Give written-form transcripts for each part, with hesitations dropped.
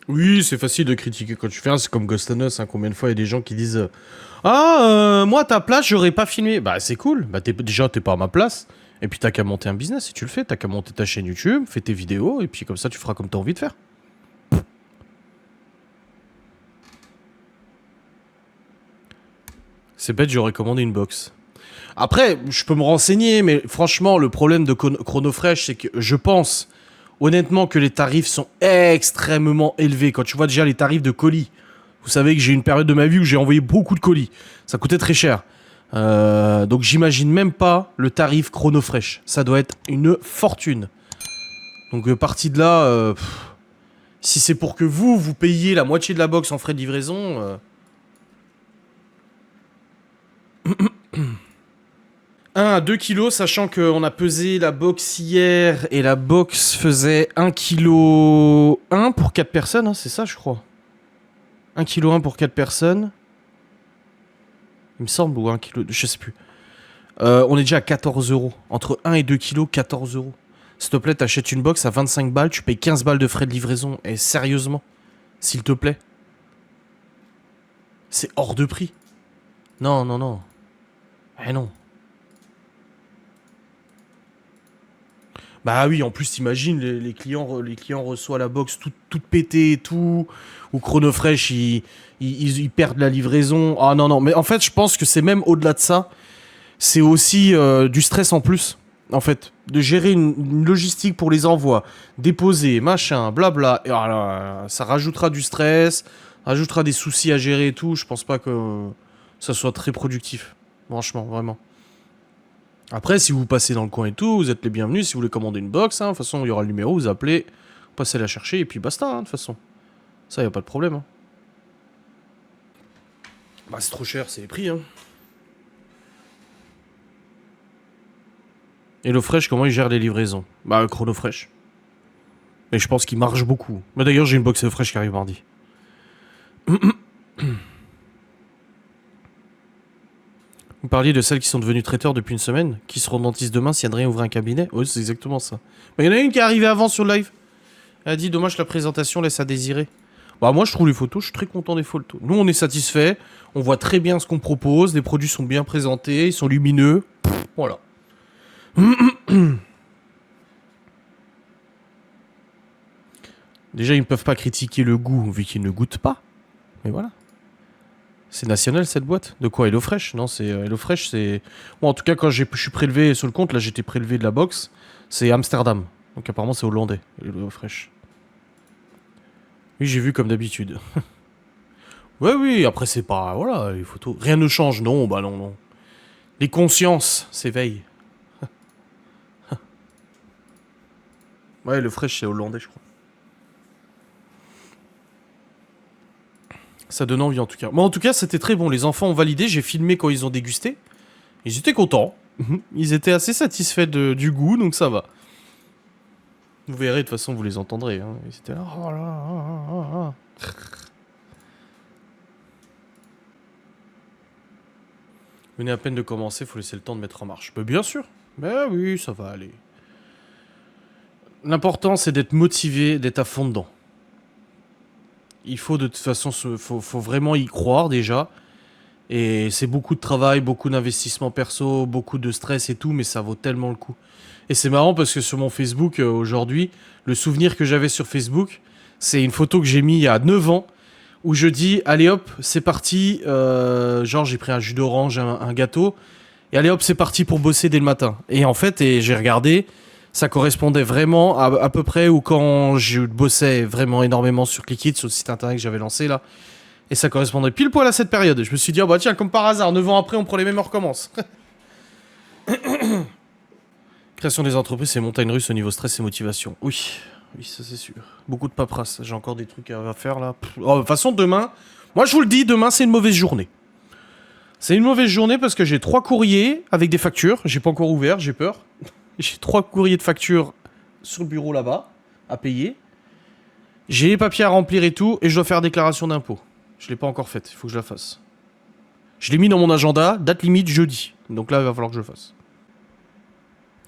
Oui, c'est facile de critiquer quand tu fais un, c'est comme Ghost and Us, hein, combien de fois il y a des gens qui disent moi à ta place j'aurais pas filmé. Bah c'est cool, bah déjà t'es pas à ma place, et puis t'as qu'à monter un business si tu le fais, t'as qu'à monter ta chaîne YouTube, fais tes vidéos, et puis comme ça tu feras comme t'as envie de faire. C'est bête, j'aurais commandé une box. Après, je peux me renseigner, mais franchement, le problème de Chronofresh, c'est que je pense, honnêtement, que les tarifs sont extrêmement élevés. Quand tu vois déjà les tarifs de colis, vous savez que j'ai une période de ma vie où j'ai envoyé beaucoup de colis. Ça coûtait très cher. Donc j'imagine même pas le tarif Chronofresh. Ça doit être une fortune. Donc parti de là, si c'est pour que vous payiez la moitié de la box en frais de livraison... 1 à 2 kilos, sachant qu'on a pesé la box hier et la box faisait 1 kg 1 pour 4 personnes, hein, c'est ça je crois. 1 kg 1 pour 4 personnes. Il me semble, ou 1 kg, je sais plus. On est déjà à 14 euros. Entre 1 et 2 kilos, 14 euros. S'il te plaît, t'achètes une box à 25 balles, tu payes 15 balles de frais de livraison. Et sérieusement, s'il te plaît. C'est hors de prix. Non, non, non. Eh non. Bah oui, en plus, t'imagines, les clients reçoivent la box toute pétée et tout, ou Chronofresh, ils perdent la livraison. Ah non, non, mais en fait, je pense que c'est même au-delà de ça, c'est aussi du stress en plus, en fait, de gérer une logistique pour les envois, déposer, machin, blabla, et voilà, ça rajoutera du stress, rajoutera des soucis à gérer et tout, je pense pas que ça soit très productif, franchement, vraiment. Après, si vous passez dans le coin et tout, vous êtes les bienvenus. Si vous voulez commander une box, hein, de toute façon, il y aura le numéro, vous appelez, vous passez la chercher et puis basta, hein, de toute façon. Ça, y a pas de problème. Hein. Bah, c'est trop cher, c'est les prix. Hein. HelloFresh, comment ils gèrent les livraisons? Bah, ChronoFresh. Mais je pense qu'ils marchent beaucoup. Mais d'ailleurs, j'ai une box HelloFresh qui arrive mardi. Vous parliez de celles qui sont devenues traiteurs depuis une semaine, qui seront dentistes demain si Adrien ouvre un cabinet. Oui, c'est exactement ça. Mais il y en a une qui est arrivée avant sur le live. Elle a dit, dommage, la présentation laisse à désirer. Bah moi je trouve les photos, je suis très content des photos. Nous on est satisfait, on voit très bien ce qu'on propose, les produits sont bien présentés, ils sont lumineux. Voilà. Déjà ils ne peuvent pas critiquer le goût vu qu'ils ne goûtent pas. Mais voilà. C'est national cette boîte. De quoi? HelloFresh? Non, c'est HelloFresh, c'est... Bon, en tout cas quand je suis prélevé sur le compte, là j'étais prélevé de la box, c'est Amsterdam. Donc apparemment c'est hollandais, HelloFresh. Oui j'ai vu comme d'habitude. Ouais oui, après c'est pas... Voilà, les photos... Rien ne change, non, bah non, non. Les consciences s'éveillent. Ouais, le fresh, c'est hollandais, je crois. Ça donne envie, en tout cas. Bon, en tout cas, c'était très bon. Les enfants ont validé. J'ai filmé quand ils ont dégusté. Ils étaient contents. Ils étaient assez satisfaits du goût, donc ça va. Vous verrez, de toute façon, vous les entendrez. Hein. Ils étaient là... Oh là, Vous venez à peine de commencer, faut laisser le temps de mettre en marche. Mais bien sûr. Ben oui, ça va aller. L'important, c'est d'être motivé, d'être à fond dedans. Il faut de toute façon, faut vraiment y croire déjà. Et c'est beaucoup de travail, beaucoup d'investissement perso, beaucoup de stress et tout, mais ça vaut tellement le coup. Et c'est marrant parce que sur mon Facebook aujourd'hui, le souvenir que j'avais sur Facebook, c'est une photo que j'ai mis il y a 9 ans où je dis allez hop, c'est parti. Genre j'ai pris un jus d'orange, un gâteau, et allez hop, c'est parti pour bosser dès le matin. Et en fait, j'ai regardé, ça correspondait vraiment à peu près où quand je bossais vraiment énormément sur Clickit, sur le site internet que j'avais lancé là. Et ça correspondait pile poil à cette période. Je me suis dit, oh bah tiens, comme par hasard, 9 ans après, on prend les mêmes, on recommence. Création des entreprises, c'est montagne russe au niveau stress et motivation. Oui, oui, ça c'est sûr. Beaucoup de paperasse. J'ai encore des trucs à faire là. Oh, de toute façon, demain, moi je vous le dis, demain c'est une mauvaise journée. C'est une mauvaise journée parce que j'ai 3 courriers avec des factures. J'ai pas encore ouvert, j'ai peur. J'ai 3 courriers de factures sur le bureau là-bas, à payer. J'ai les papiers à remplir et tout, et je dois faire déclaration d'impôt. Je l'ai pas encore faite, il faut que je la fasse. Je l'ai mis dans mon agenda, date limite jeudi. Donc là, il va falloir que je le fasse.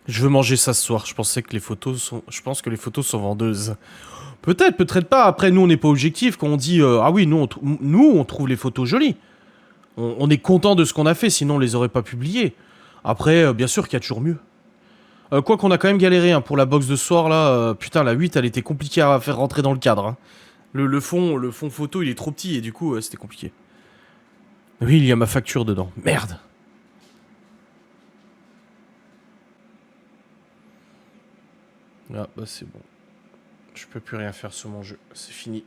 Je veux manger ça ce soir. Je pense que les photos sont vendeuses. Peut-être, peut-être pas. Après, nous, on n'est pas objectif. Quand on dit, ah oui, nous, on trouve les photos jolies. On est content de ce qu'on a fait, sinon on les aurait pas publiées. Après, bien sûr qu'il y a toujours mieux. Quoi qu'on a quand même galéré hein, pour la box de ce soir là. Putain, la 8, elle était compliquée à faire rentrer dans le cadre. Hein. Le fond photo, il est trop petit et du coup, c'était compliqué. Oui, il y a ma facture dedans. Merde. Ah, bah c'est bon. Je peux plus rien faire sur mon jeu. C'est fini.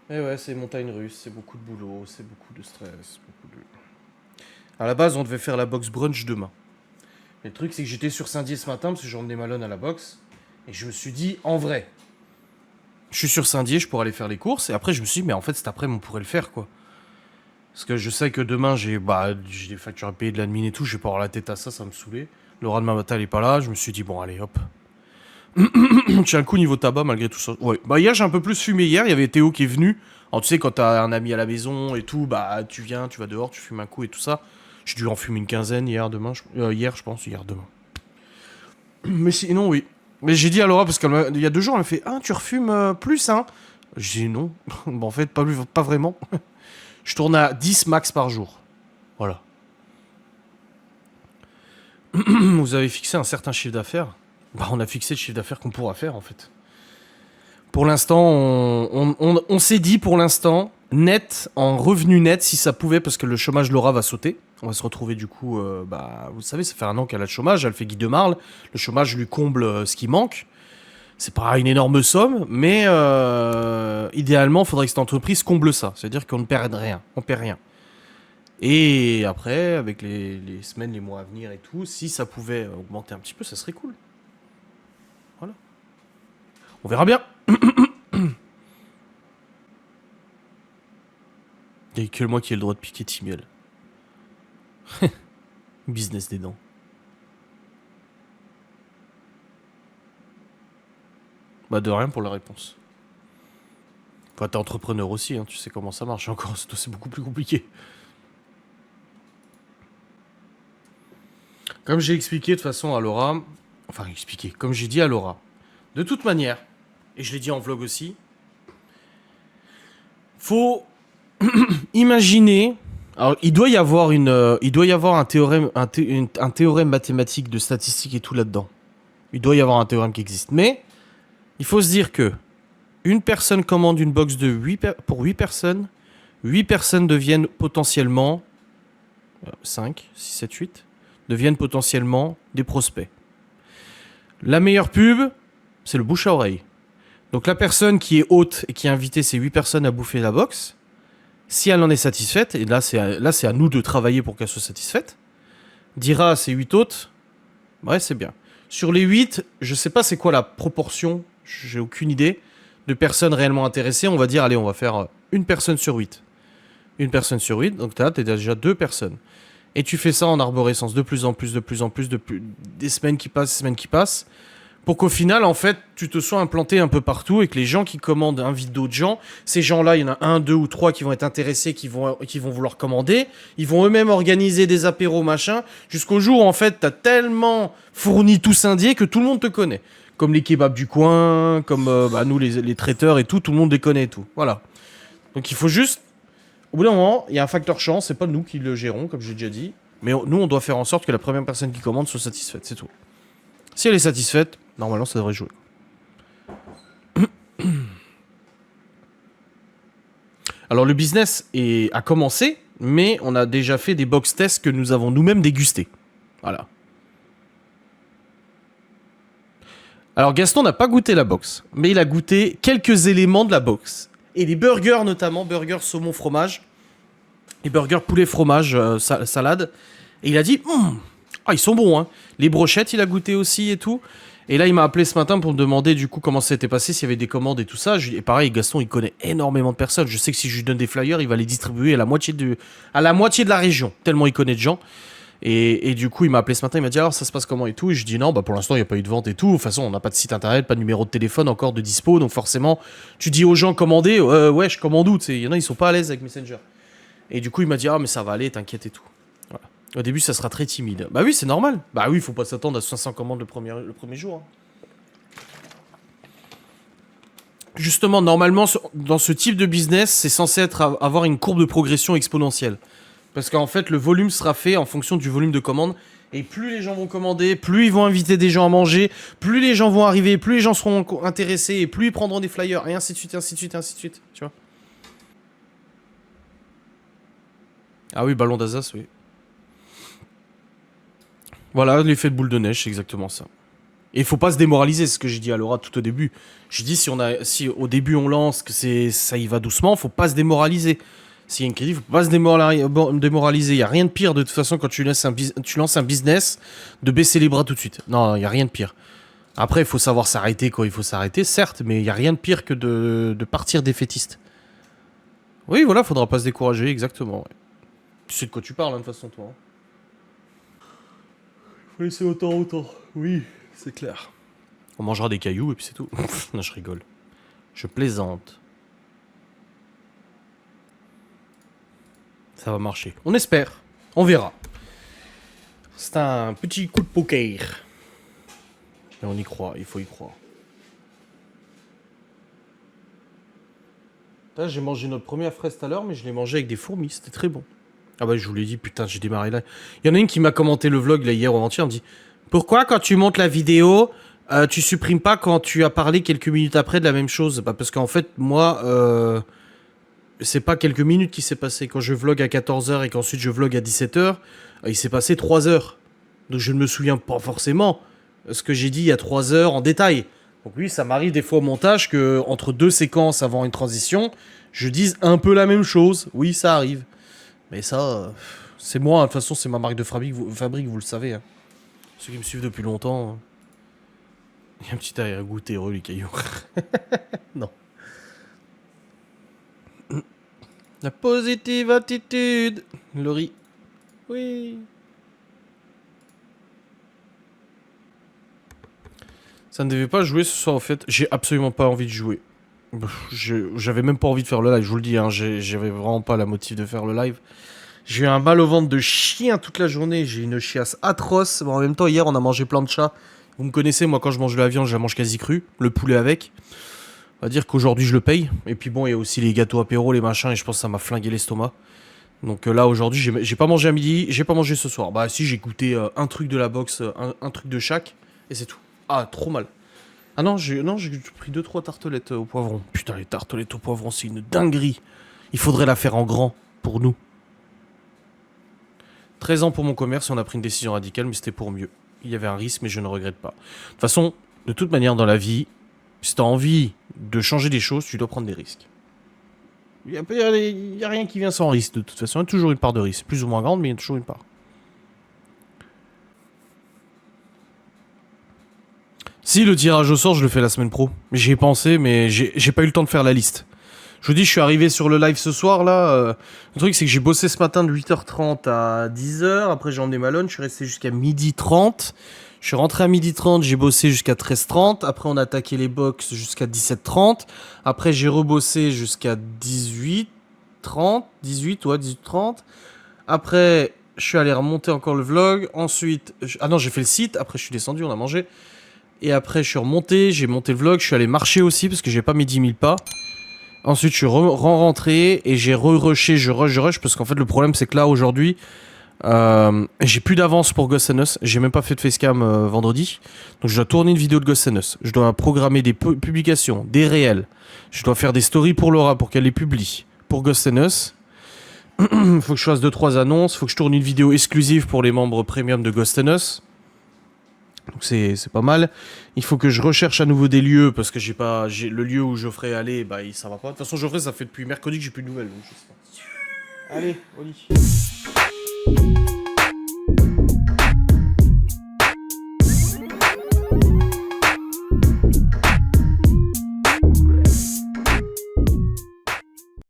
Et ouais, c'est montagne russe, c'est beaucoup de boulot, c'est beaucoup de stress, beaucoup de... À la base, on devait faire la box brunch demain. Mais le truc, c'est que j'étais sur Saint-Dié ce matin, parce que j'ai emmené Malone à la box, et je me suis dit, en vrai, je suis sur Saint-Dié, je pourrais aller faire les courses, et après, je me suis dit, mais en fait, cet après-midi, on pourrait le faire, quoi. Parce que je sais que demain, j'ai des factures à payer de l'admin et tout, je vais pas avoir la tête à ça, ça me saoulait. Laura demain matin, elle est pas là, je me suis dit, bon, allez, hop. J'ai un coup niveau tabac, malgré tout ça. Ouais, bah hier, j'ai un peu plus fumé hier, il y avait Théo qui est venu. Alors, tu sais, quand t'as un ami à la maison et tout, bah, tu viens, tu vas dehors, tu fumes un coup et tout ça. J'ai dû en fumer une quinzaine hier, hier, je pense, hier, demain. Mais sinon, oui. Mais j'ai dit à Laura, parce qu'il y a 2 jours, elle m'a fait, ah, tu refumes plus, hein. J'ai dit non. Bah, en fait, pas vraiment. Je tourne à 10 max par jour. Voilà. Vous avez fixé un certain chiffre d'affaires. Bah, on a fixé le chiffre d'affaires qu'on pourra faire, en fait. Pour l'instant, on s'est dit, pour l'instant, net, en revenu net, si ça pouvait, parce que le chômage Laura va sauter. On va se retrouver, du coup, bah, vous savez, ça fait 1 an qu'elle a le chômage, elle fait Guy de Marle. Le chômage lui comble ce qui manque. C'est pas une énorme somme, mais idéalement, il faudrait que cette entreprise comble ça. C'est-à-dire qu'on ne perd rien. On perd rien. Et après, avec les semaines, les mois à venir et tout, si ça pouvait augmenter un petit peu, ça serait cool. Voilà. On verra bien. Il n'y a que moi qui ai le droit de piquer Timiel. Business des dents. Bah de rien pour la réponse. Enfin, t'es entrepreneur aussi, hein, tu sais comment ça marche. Encore, c'est beaucoup plus compliqué. Comme j'ai expliqué de façon à Laura, enfin expliqué, comme j'ai dit à Laura, de toute manière, et je l'ai dit en vlog aussi, faut imaginer. Alors, il doit y avoir un théorème, un théorème mathématique de statistique et tout là-dedans. Il doit y avoir un théorème qui existe. Mais il faut se dire que une personne commande une box de pour 8 personnes. 8 personnes deviennent potentiellement 5, 6, 7, 8 deviennent potentiellement des prospects. La meilleure pub, c'est le bouche à oreille. Donc la personne qui est hôte et qui a invité ces 8 personnes à bouffer la box, si elle en est satisfaite, et là c'est à nous de travailler pour qu'elle soit satisfaite, dira à ces 8 hôtes, ouais c'est bien. Sur les 8, je sais pas c'est quoi la proportion, j'ai aucune idée, de personnes réellement intéressées, on va dire, allez on va faire une personne sur 8. Une personne sur 8, donc t'es déjà 2 personnes. Et tu fais ça en arborescence, de plus en plus, des semaines qui passent, pour qu'au final, en fait, tu te sois implanté un peu partout et que les gens qui commandent invitent d'autres gens. Ces gens-là, il y en a 1, 2 ou 3 qui vont être intéressés, qui vont vouloir commander. Ils vont eux-mêmes organiser des apéros, machin, jusqu'au jour où, en fait, t'as tellement fourni tout Saint-Dié que tout le monde te connaît. Comme les kebabs du coin, comme nous, les traiteurs et tout le monde les connaît et tout. Voilà. Donc il faut juste... Au bout d'un moment, il y a un facteur chance, c'est pas nous qui le gérons, comme j'ai déjà dit. Mais nous, on doit faire en sorte que la première personne qui commande soit satisfaite, c'est tout. Si elle est satisfaite, normalement, ça devrait jouer. Alors, le business a commencé, mais on a déjà fait des box tests que nous avons nous-mêmes dégustés. Voilà. Alors, Gaston n'a pas goûté la box, mais il a goûté quelques éléments de la box. Et les burgers, notamment, burgers saumon fromage, et burgers poulet fromage salade. Et il a dit, ah, ils sont bons, hein. Les brochettes, il a goûté aussi et tout. Et là, il m'a appelé ce matin pour me demander du coup comment ça s'était passé, s'il y avait des commandes et tout ça. Et pareil, Gaston, il connaît énormément de personnes. Je sais que si je lui donne des flyers, il va les distribuer à la moitié de la région, tellement il connaît de gens. Et du coup, il m'a appelé ce matin, il m'a dit alors ça se passe comment et tout. Et je dis non, bah pour l'instant, il n'y a pas eu de vente et tout. De toute façon, on n'a pas de site internet, pas de numéro de téléphone encore de dispo. Donc forcément, tu dis aux gens commander, ouais, je commande où, tu sais. Il y en a, ils sont pas à l'aise avec Messenger. Et du coup, il m'a dit, ah, mais ça va aller, t'inquiète et tout. Voilà. Au début, ça sera très timide. Bah oui, c'est normal. Bah oui, faut pas s'attendre à 500 commandes le premier jour. Hein. Justement, normalement, dans ce type de business, c'est censé avoir une courbe de progression exponentielle. Parce qu'en fait, le volume sera fait en fonction du volume de commandes. Et plus les gens vont commander, plus ils vont inviter des gens à manger, plus les gens vont arriver, plus les gens seront intéressés, et plus ils prendront des flyers, et ainsi de suite, ainsi de suite, ainsi de suite. Tu vois. Ah oui, ballon d'Alsace, oui. Voilà, l'effet de boule de neige, c'est exactement ça. Et il faut pas se démoraliser, c'est ce que j'ai dit à Laura tout au début. J'ai dit, si au début on lance, que ça y va doucement, faut pas se démoraliser. S'il y a une crédit, faut pas se démoraliser. Il y a rien de pire de toute façon quand tu lances un business, de baisser les bras tout de suite. Non, il y a rien de pire. Après, il faut savoir s'arrêter quand il faut s'arrêter, certes, mais il y a rien de pire que de partir défaitiste. Oui, voilà, faudra pas se décourager, exactement. Ouais. Tu sais de quoi tu parles, hein, de toute façon, toi. Hein. Faut laisser autant. Oui, c'est clair. On mangera des cailloux et puis c'est tout. Non, je rigole. Je plaisante. Ça va marcher. On espère. On verra. C'est un petit coup de poker. Mais on y croit, il faut y croire. Là, j'ai mangé notre première fraise tout à l'heure, mais je l'ai mangé avec des fourmis. C'était très bon. Ah bah je vous l'ai dit, putain, j'ai démarré là. Il y en a une qui m'a commenté le vlog là hier ou avant-hier, elle me dit pourquoi quand tu montes la vidéo, tu supprimes pas quand tu as parlé quelques minutes après de la même chose? Bah parce qu'en fait, moi, c'est pas quelques minutes qui s'est passé. Quand je vlog à 14h et qu'ensuite je vlog à 17h, il s'est passé 3 heures. Donc je ne me souviens pas forcément ce que j'ai dit il y a 3 heures en détail. Donc oui, ça m'arrive des fois au montage que entre deux séquences avant une transition, je dise un peu la même chose. Oui, ça arrive. Mais ça, c'est moi, de toute façon, c'est ma marque de fabrique, vous le savez. Hein. Ceux qui me suivent depuis longtemps. Il y a un petit arrière-goût terreux, les cailloux. Non. La positive attitude. Laurie. Oui. Ça ne devait pas jouer ce soir, en fait. J'ai absolument pas envie de jouer. J'avais même pas envie de faire le live, je vous le dis. Hein. J'avais vraiment pas la motive de faire le live. J'ai eu un mal au ventre de chien toute la journée. J'ai une chiasse atroce. Bon, en même temps, hier, on a mangé plein de chats. Vous me connaissez, moi, quand je mange de la viande, je la mange quasi crue. Le poulet avec. On va dire qu'aujourd'hui, je le paye. Et puis bon, il y a aussi les gâteaux apéro, les machins. Et je pense que ça m'a flingué l'estomac. Donc là, aujourd'hui, j'ai pas mangé à midi. J'ai pas mangé ce soir. Bah si, j'ai goûté un truc de la box, un truc de chaque. Et c'est tout. Ah, trop mal. Ah non, j'ai pris 2-3 tartelettes au poivron. Putain, les tartelettes au poivron, c'est une dinguerie. Il faudrait la faire en grand pour nous. 13 ans pour mon commerce et on a pris une décision radicale, mais c'était pour mieux. Il y avait un risque, mais je ne regrette pas. De toute façon, de toute manière, dans la vie, si tu as envie de changer des choses, tu dois prendre des risques. Il n'y a rien qui vient sans risque, de toute façon. Il y a toujours une part de risque. Plus ou moins grande, mais il y a toujours une part. Si, le tirage au sort, je le fais la semaine pro. J'y ai pensé, mais j'ai pas eu le temps de faire la liste. Je vous dis, je suis arrivé sur le live ce soir, là. Le truc, c'est que j'ai bossé ce matin de 8h30 à 10h. Après, j'ai emmené Malone. Je suis resté jusqu'à 12h30. Je suis rentré à 12h30. J'ai bossé jusqu'à 13h30. Après, on a attaqué les box jusqu'à 17h30. Après, j'ai rebossé jusqu'à 18h30. 18h30. Après, je suis allé remonter encore le vlog. Ensuite, ah non, j'ai fait le site. Après, je suis descendu, on a mangé. Et après, je suis remonté. J'ai monté le vlog. Je suis allé marcher aussi parce que j'ai pas mis 10 000 pas. Ensuite, je suis rentré et j'ai rushé, je rush, parce qu'en fait, le problème, c'est que là, aujourd'hui, j'ai plus d'avance pour Ghost Us. J'ai même pas fait de facecam vendredi. Donc, je dois tourner une vidéo de Ghost Us. Je dois programmer des publications, des réels. Je dois faire des stories pour Laura pour qu'elle les publie. Pour Ghost Us, faut que je fasse 2-3 annonces. Faut que je tourne une vidéo exclusive pour les membres premium de Ghost Us. Donc c'est pas mal. Il faut que je recherche à nouveau des lieux parce que j'ai le lieu où Geoffrey allait, bah ça va pas. De toute façon Geoffrey, ça fait depuis mercredi que j'ai plus de nouvelles. Donc je sais pas. Allez, au lit.